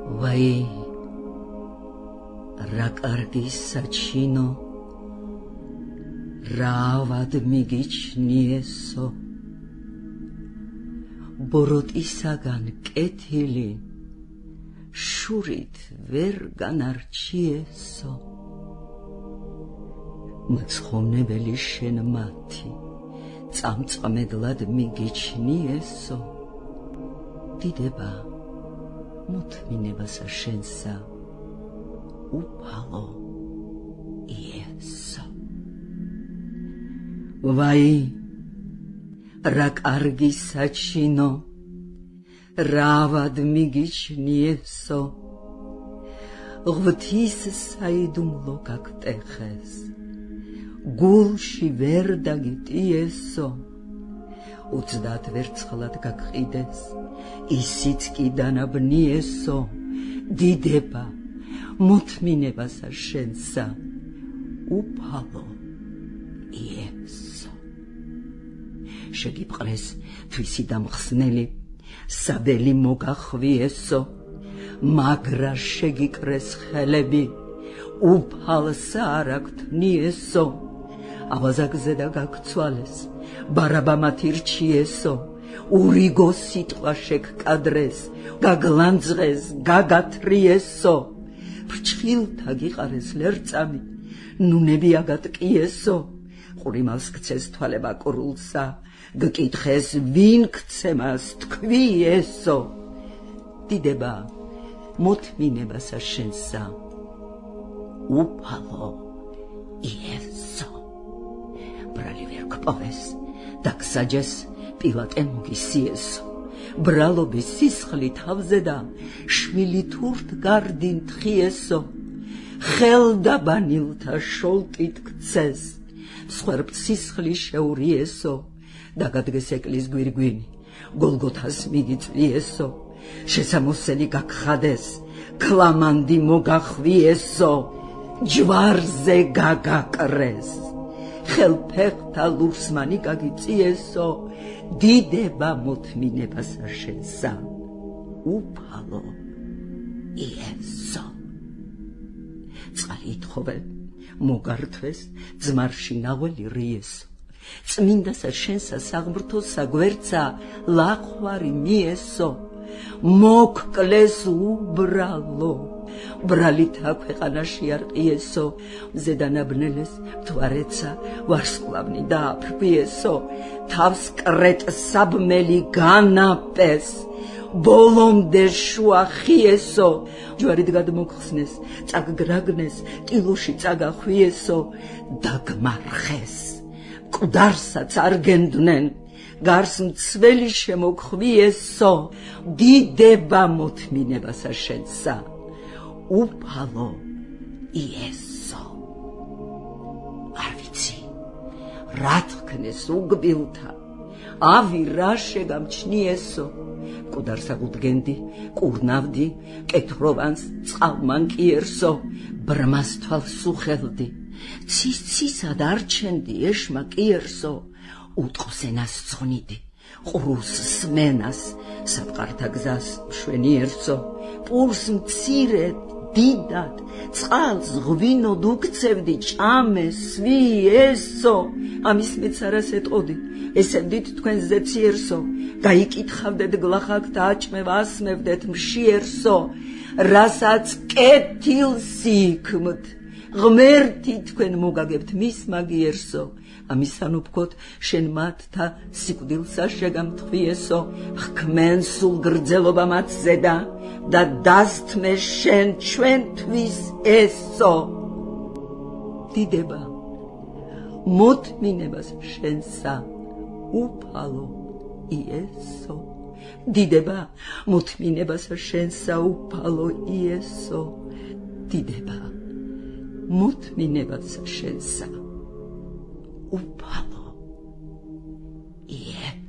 Vai, რა კარგი საჩინო, რავად მიგიჩნიესო, ბოროტისაგან კეთილი, შურით ვერ განარჩიესო. მცხოვნებელი შენ მათი, წამწამედლად მიგიჩნიესო. დიდება მოთმინებასა შენსა, უფალო იესო. ვაი, რა კარგი საჩინო, რავად მიგიჩნიესო, ღვთის საიდუმლო გაგტეხეს, გულში ვერ დაგიტიესო, 30 ვერცხლად გაგყიდეს, ისიც კი დანაბნიესო. დიდება მოთმინებასა შენსა, უფალო იესო. შეგიპყრეს თვისი დამხსნელი, საბელი მოგახვიესო, მაგრა შეგიკრეს ხელები, უფალსა არ აგთნიესო. ავაზაკზე და გაგცვალეს, ბარაბა მათი რჩიესო, ურიგო სიტყვა შეგკადრეს, გაგლანძღეს, გაგათრიესო. ფრჩხილთა გიყარეს ლერწამი, ნუნები აგატკიესო. ყურიმალს გცეს თვალება კრულსა, გკითხეს ვინ გცემას თქვიესო. დიდება მოთმინებასა შენსა, უფალო იესო. ბრალი ვერ გპოვეს, დაგსაჯეს პილატე მოგისიესო. ბრალობის სისხლი თავზე და შვილი თურთ გარდინ თხიესო. ხელდაბანილთა შოლტით გცეს, მსხვერპლ სისხლი შეურიესო. დაგადგეს ეკლის გვირგვინი, გოლგოთას მიგიწვიესო. შესამოსელი გაგხადეს, კლამანდი მოგახვიესო. ჯვარზე გაგაკრეს, ხელფეხთა ლურსმანი გაგიწიესო. დიდება მოთმინებასა შენსა, უფალო იესო. წყალი ითხოვენ, მოგართვეს, ძმარში ნაღველი რიესო. წმინდასა შენსა საღმრთო საგვერცა, ლახვარი მიესო. მოგკლეს უბრალო, ბრალითა ქვეყანაში არ ყიესო. ზედანაბნელეს მთვარეცა, ვარსკვლავნი დააფრქვიესო. თავს კრეტ საბმელი განაპეს, ბოლომდე შუა ხიესო. ჯვარით გადმოგხსნეს, წაგგრაგნეს, ტილოში წაგახვიესო. დაგმარხეს, მკვდარსაც არ გენდნენ, გარს მცველი შემოგხვიესო. დიდება მოთმინებასა შენსა, უფალო იესო. არ ვიცი, რა თქნეს უგბილთა, ავი რა შეგამჩნიესო. მკვდარს აგუდგენდი, კურნავდი, კეთროვანს წყალმანკიერსო. ბრმას თვალს უხელდი, ცისად არჩენდი ეშმა კიერსო. უტყოს ენას ცხვნიდი, ყრუს სმენას, საფყართა გზას მშვენიერსო. პურს მცირედ, დიდად, წყალს ღვინოდ უქცევდი, ჭამეს ვიესო. ამის მეც არას ეტყოდი, ესევდით თქვენ ზეციერსო. გაიკითხავდეთ გლახაკთ, აჭმევ ასმევდეთ მშიერსო. რასაც კეთილს იქმთ, ღმერთი თქვენ მოგაგებთ მის მაგიერსო. ამისანო ვქოთ, შენ მათთა სიკვდილსა შეგამთხვიესო. ჰქმენ სულ გრძელობა მათზე და დასთმე შენ ჩვენთვის ესო. დიდება მოთმინებას შენსა, უფალო იესო. დიდება მოთმინებასა შენსა, უფალო იესო. დიდება მოთმინებასა შენსა, უფალო იესო.